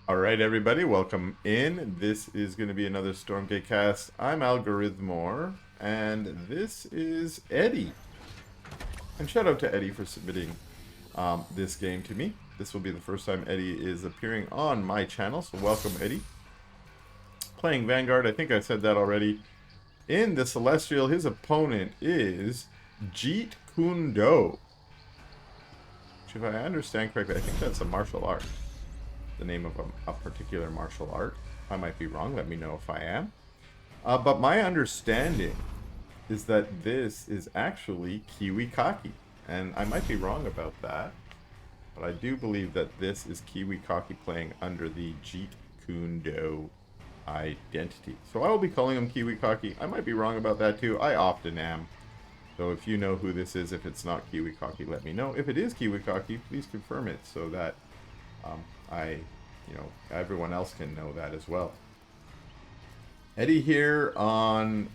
All right, everybody, welcome in. This is going to be another Stormgate cast. I'm Algorithmore, and this is Eddie. And shout out to Eddie for submitting this game to me. This will be the first time Eddie is appearing on my channel, so welcome, Eddie. Playing Vanguard, I think I said that already. In the Celestial, his opponent is Jeet Kune Do. Which, if I understand correctly, I think that's a martial art. The name of a particular martial art. I might be wrong, let me know if I am. But my understanding is that this is actually KiwiKaki. And I might be wrong about that, but I do believe that this is KiwiKaki playing under the Jeet Kune Do identity. So I will be calling him KiwiKaki. I might be wrong about that too. I often am. So if you know who this is, if it's not KiwiKaki, let me know. If it is KiwiKaki, please confirm it so that everyone else can know that as well. Eddie here on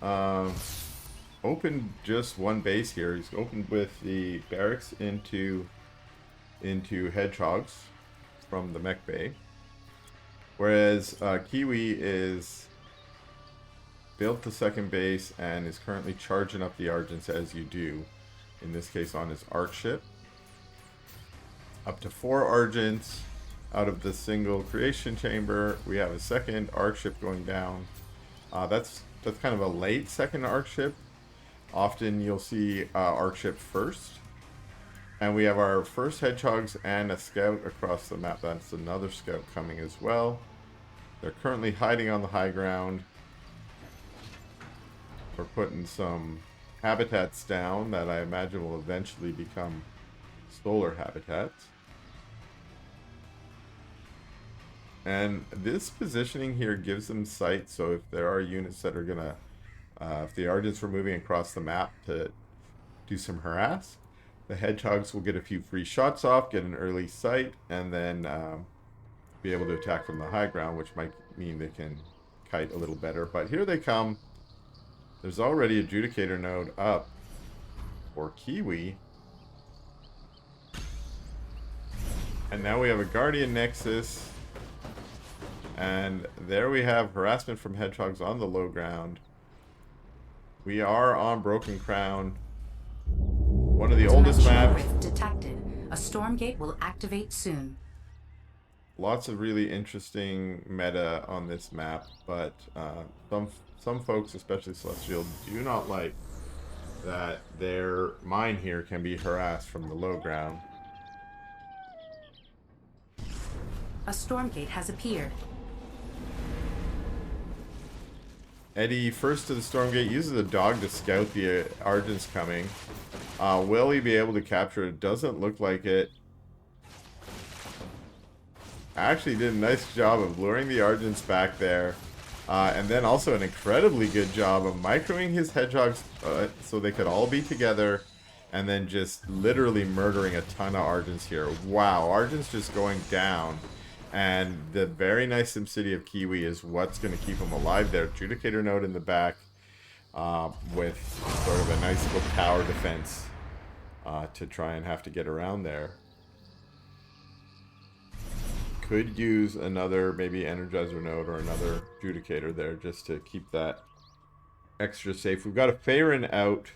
opened just one base here. He's opened with the barracks into hedgehogs from the mech bay, whereas Kiwi is built the second base and is currently charging up the Argents as you do. In this case, on his arc ship, up to 4 Argents. Out of the single creation chamber, we have a second arc ship going down. That's kind of a late second arc ship. Often you'll see arc ship first. And we have our first hedgehogs and a scout across the map. That's another scout coming as well. They're currently hiding on the high ground. We're putting some habitats down that I imagine will eventually become solar habitats. And this positioning here gives them sight, so if there are units that are gonna, if the Argents were moving across the map to do some harass, the hedgehogs will get a few free shots off, get an early sight, and then be able to attack from the high ground, which might mean they can kite a little better. But here they come. There's already a Judicator node up for Kiwi. And now we have a Guardian Nexus. And there we have harassment from hedgehogs on the low ground. We are on Broken Crown. One of the oldest maps. Rift detected. A Stormgate will activate soon. Lots of really interesting meta on this map, but some folks, especially Celestial, do not like that their mine here can be harassed from the low ground. A Stormgate has appeared. Eddie, first to the Stormgate, uses a dog to scout the Argents coming. Will he be able to capture it? Doesn't look like it. Actually did a nice job of luring the Argents back there. And then also an incredibly good job of microing his hedgehogs so they could all be together. And then just literally murdering a ton of Argents here. Wow, Argents just going down. And the very nice SimCity of Kiwi is what's going to keep him alive there. Judicator node in the back with sort of a nice little tower defense to try and have to get around there. Could use another maybe Energizer node or another Judicator there just to keep that extra safe. We've got a Farron out,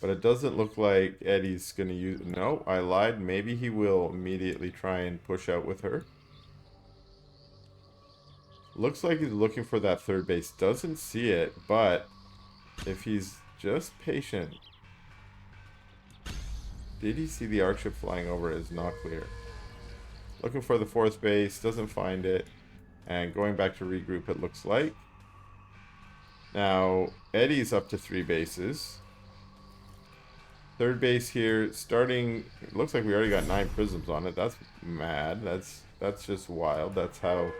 but it doesn't look like Eddie's going to use... No, I lied. Maybe he will immediately try and push out with her. Looks like he's looking for that third base. Doesn't see it, but if he's just patient... Did he see the arc ship flying over? Is not clear. Looking for the fourth base, doesn't find it. And going back to regroup, it looks like. Now, Eddie's up to 3 bases. Third base here, starting... It looks like we already got 9 prisms on it. That's mad. That's just wild. That's how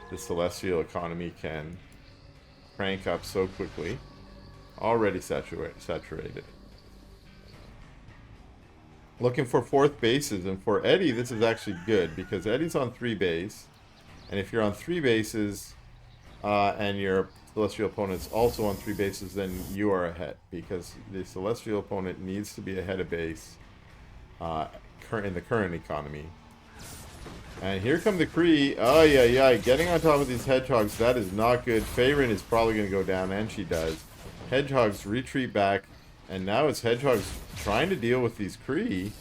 the Celestial economy can crank up so quickly. Already saturated. Looking for 4th bases, and for Eddie this is actually good because Eddie's on 3 base, and if you're on 3 bases and your Celestial opponent's also on 3 bases, then you are ahead because the Celestial opponent needs to be ahead of base in the current economy And here come the Kree. Oh, yeah. Getting on top of these Hedgehogs, that is not good. Faerun is probably going to go down, and she does. Hedgehogs retreat back. And now it's Hedgehogs trying to deal with these Kree.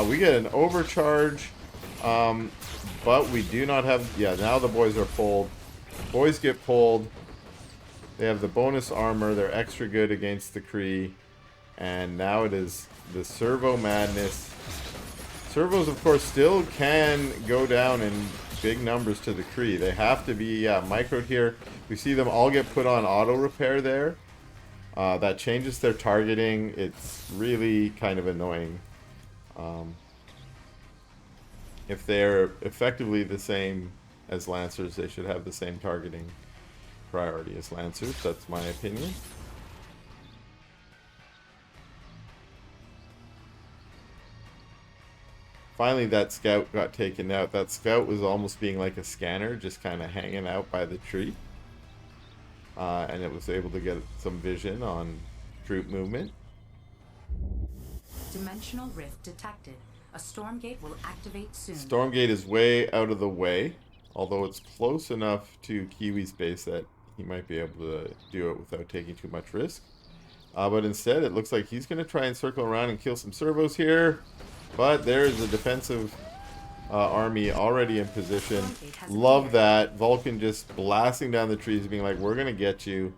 We get an overcharge. But we do not have... Yeah, now the boys are pulled. Boys get pulled. They have the bonus armor. They're extra good against the Kree. And now it is the servo madness. Servos, of course, still can go down in big numbers to the Kree. They have to be microed here. We see them all get put on auto repair there. That changes their targeting. It's really kind of annoying. If they're effectively the same as Lancers, they should have the same targeting priority as Lancers. That's my opinion. Finally, that scout got taken out. That scout was almost being like a scanner, just kind of hanging out by the tree. And it was able to get some vision on troop movement. Dimensional rift detected. A Stormgate will activate soon. Stormgate is way out of the way, although it's close enough to Kiwi's base that he might be able to do it without taking too much risk. But instead, it looks like he's going to try and circle around and kill some servos here. But there's a defensive army already in position. Love that. Vulcan just blasting down the trees, being like, we're going to get you.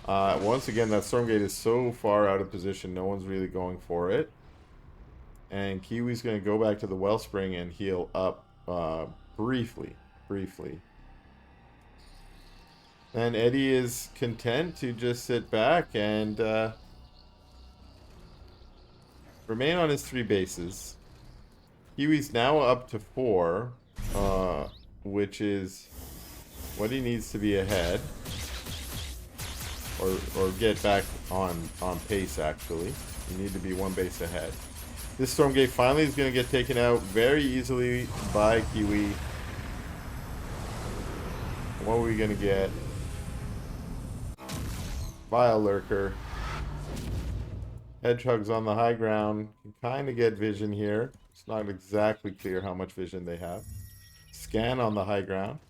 Once again, that Stormgate is so far out of position, no one's really going for it. And Kiwi's going to go back to the Wellspring and heal up briefly. And Eddy is content to just sit back and remain on his 3 bases. Kiwi's now up to 4, which is what he needs to be ahead. Or get back on pace, actually. You need to be 1 base ahead. This Stormgate finally is going to get taken out very easily by Kiwi. What are we going to get? Vile Lurker. Hedgehogs on the high ground. Can kind of get vision here. It's not exactly clear how much vision they have. Scan on the high ground.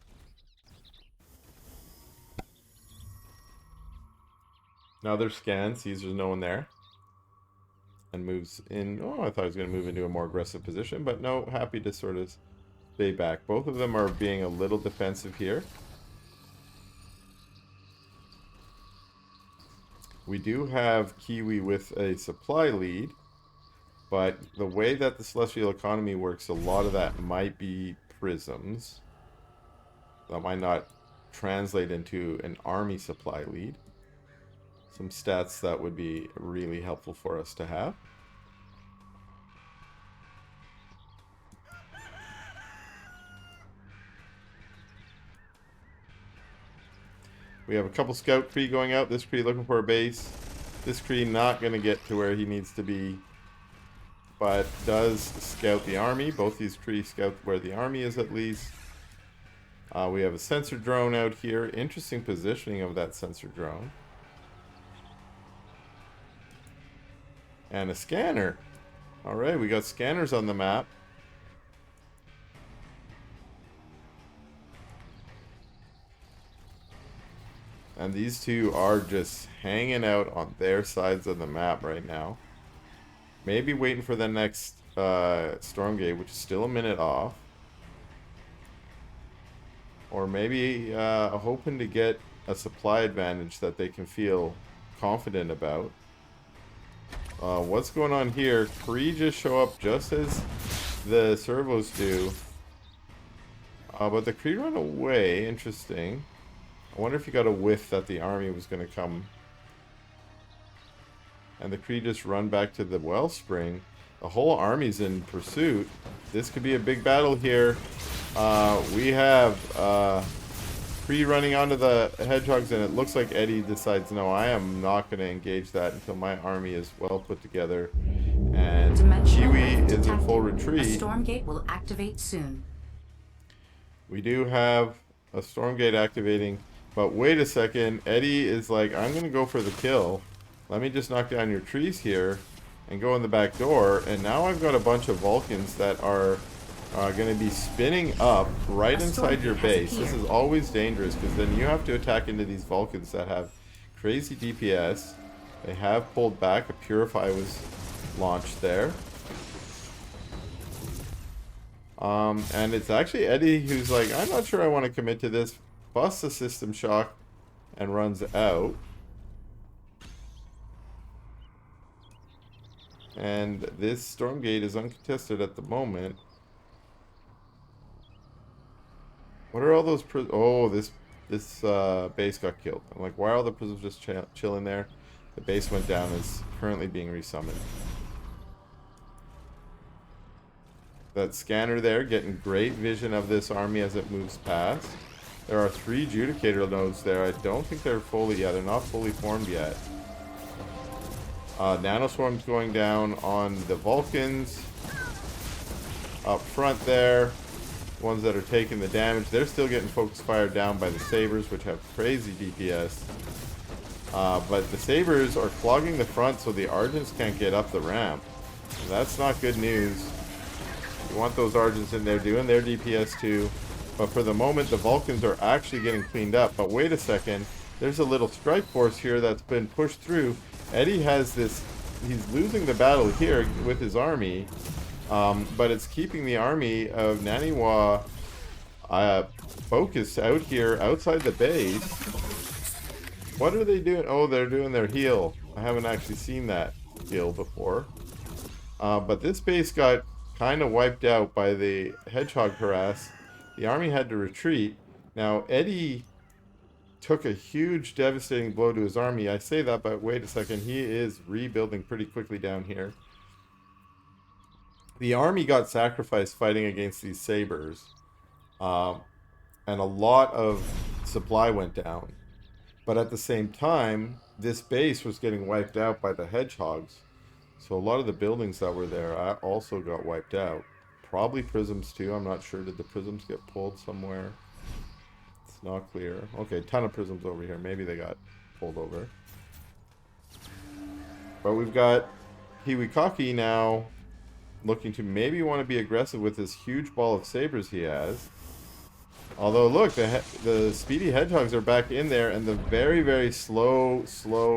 Another scan. Sees there's no one there. And moves in. Oh, I thought he was going to move into a more aggressive position. But no, happy to sort of stay back. Both of them are being a little defensive here. We do have Kiwi with a supply lead. But the way that the Celestial Economy works, a lot of that might be prisms. That might not translate into an army supply lead. Some stats that would be really helpful for us to have. We have a couple scout Kree going out. This Kree looking for a base. This Kree not going to get to where he needs to be, but does scout the army. Both these Kree scout where the army is at least. We have a sensor drone out here. Interesting positioning of that sensor drone. And a scanner. Alright, we got scanners on the map. And these two are just hanging out on their sides of the map right now. Maybe waiting for the next Stormgate, which is still a minute off. Or maybe hoping to get a supply advantage that they can feel confident about. What's going on here? Kree just show up just as the servos do. But the Kree run away. Interesting. I wonder if you got a whiff that the army was going to come. And the Kree just run back to the Wellspring. The whole army's in pursuit. This could be a big battle here. We have Kree running onto the Hedgehogs, and it looks like Eddy decides, no, I am not going to engage that until my army is well put together. And Kiwi is in full retreat. A Stormgate will activate soon. We do have a Stormgate activating. But wait a second, Eddy is like, I'm going to go for the kill. Let me just knock down your trees here and go in the back door. And now I've got a bunch of Vulcans that are are going to be spinning up right A inside your Stormgate has base. This appeared. is always dangerous because then you have to attack into these Vulcans that have crazy DPS. They have pulled back. A Purify was launched there. And it's actually Eddie who's like, I'm not sure I want to commit to this. Busts a System Shock and runs out. And this Stormgate is uncontested at the moment. What are all those oh, this base got killed. I'm like, why are all the prisms just chilling there? The base went down, is currently being resummoned. That scanner there, getting great vision of this army as it moves past. There are 3 Judicator nodes there. I don't think they're fully, yeah, they're not fully formed yet. Nanoswarm's going down on the Vulcans. Up front there. Ones that are taking the damage. They're still getting focus fired down by the Sabres, which have crazy DPS. But the Sabres are clogging the front so the Argents can't get up the ramp. And that's not good news. You want those Argents in there doing their DPS too. But for the moment, the Vulcans are actually getting cleaned up. But wait a second. There's a little strike force here that's been pushed through. Eddie has this... He's losing the battle here with his army. But it's keeping the army of Naniwa focused out here outside the base. What are they doing? Oh, they're doing their heal. I haven't actually seen that heal before. But this base got kind of wiped out by the Hedgehog harass. The army had to retreat. Now, Eddie took a huge devastating blow to his army. I say that, but wait a second. He is rebuilding pretty quickly down here. The army got sacrificed fighting against these Sabres. And a lot of supply went down. But at the same time, this base was getting wiped out by the Hedgehogs. So a lot of the buildings that were there also got wiped out. Probably prisms too, I'm not sure. Did the prisms get pulled somewhere? It's not clear. Okay, ton of prisms over here. Maybe they got pulled over. But we've got KiwiKaki now looking to maybe want to be aggressive with this huge ball of Sabres he has. Although, look, the speedy Hedgehogs are back in there, and the very, very slow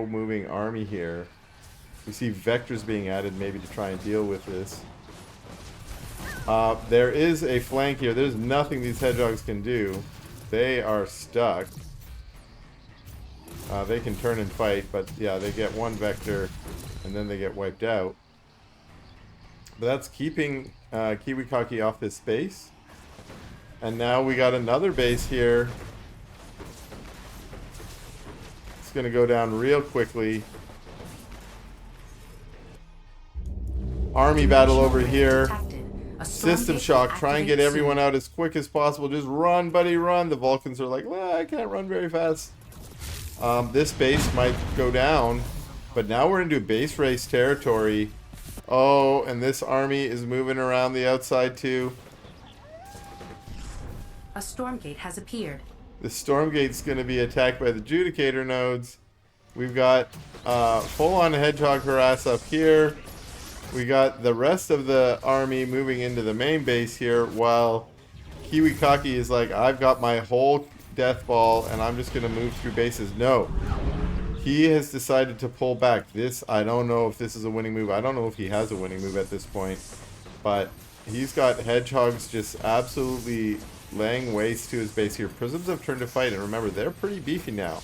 moving army here. We see vectors being added maybe to try and deal with this. There is a flank here. There's nothing these Hedgehogs can do. They are stuck. They can turn and fight, but yeah, they get one vector, and then they get wiped out. But that's keeping KiwiKaki off this base. And now we got another base here. It's going to go down real quickly. Army battle over here. System shock. Try and get everyone out as quick as possible. Just run, buddy, run. The Vulcans are like, well, I can't run very fast. This base might go down. But now we're into base race territory. Oh, and this army is moving around the outside too. A Stormgate has appeared. The Stormgate's going to be attacked by the Judicator nodes. We've got full-on Hedgehog harass up here. We got the rest of the army moving into the main base here, while KiwiKaki is like, I've got my whole death ball, and I'm just going to move through bases. No. He has decided to pull back. This, I don't know if this is a winning move. I don't know if he has a winning move at this point. But he's got Hedgehogs just absolutely laying waste to his base here. Prisms have turned to fight, and remember, they're pretty beefy now.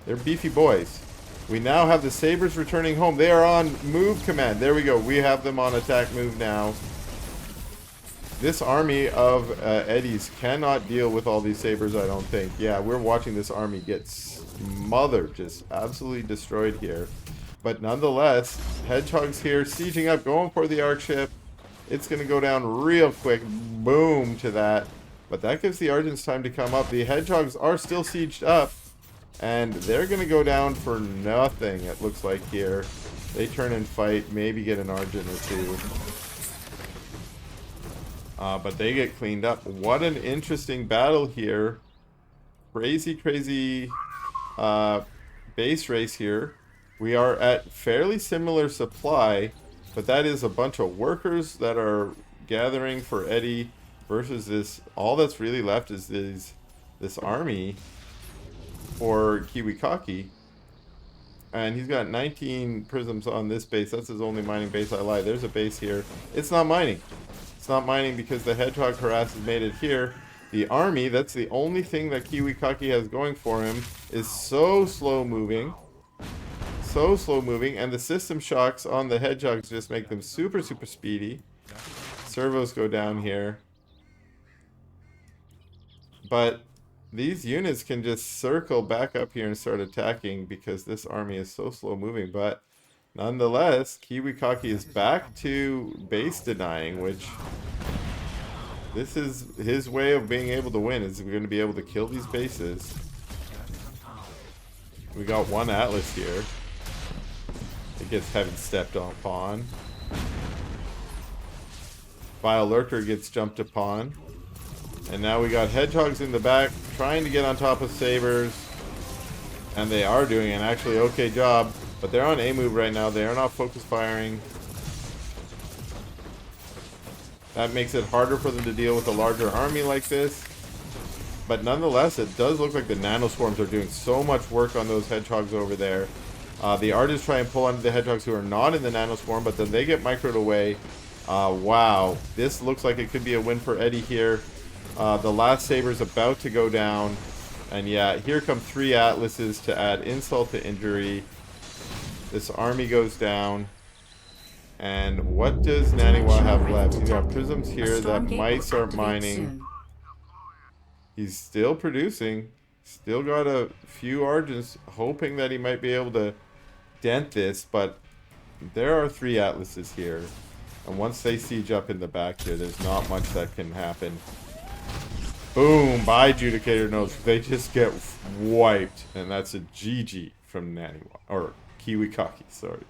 They're beefy boys. We now have the Sabres returning home. They are on move command. There we go. We have them on attack move now. This army of Eddies cannot deal with all these Sabres, I don't think. Yeah, we're watching this army get smothered, just absolutely destroyed here. But nonetheless, Hedgehogs here, sieging up, going for the Arc ship. It's going to go down real quick. Boom to that. But that gives the Argents time to come up. The Hedgehogs are still sieged up. And they're going to go down for nothing, it looks like here. They turn and fight, maybe get an Argent or two. But they get cleaned up. What an interesting battle here. Crazy, crazy base race here. We are at fairly similar supply. But that is a bunch of workers that are gathering for Eddie. versus this. All that's really left is this army for KiwiKaki. And he's got 19 prisms on this base. That's his only mining base. I lied. There's a base here. It's not mining. It's not mining because the hedgehog harass has made it here. The army, that's the only thing that KiwiKaki has going for him, is so slow moving. So slow moving. And the system shocks on the hedgehogs just make them super, super speedy. Servos go down here. But these units can just circle back up here and start attacking because this army is so slow moving. But nonetheless, KiwiKaki is back to base denying, which this is his way of being able to win, is we're going to be able to kill these bases. We got one Atlas here. It gets heavy stepped upon. Vile Lurker gets jumped upon. And now we got hedgehogs in the back trying to get on top of sabers. And they are doing an actually okay job. But they're on A move right now. They are not focus firing. That makes it harder for them to deal with a larger army like this. But nonetheless, it does look like the nanoswarms are doing so much work on those hedgehogs over there. The artists try and pull onto the hedgehogs who are not in the nanoswarm, but then they get microed away. Wow, this looks like it could be a win for Eddy here. The last saber's about to go down. And yeah, here come 3 Atlases to add insult to injury. This army goes down. And what does Naniwa have left? He's got prisms here that might start mining. He's still producing. Still got a few Argents, hoping that he might be able to dent this. But there are 3 Atlases here. And once they siege up in the back here, there's not much that can happen. Boom! By Judicator Notes. They just get wiped. And that's a GG from Naniwa. Or KiwiKaki, sorry.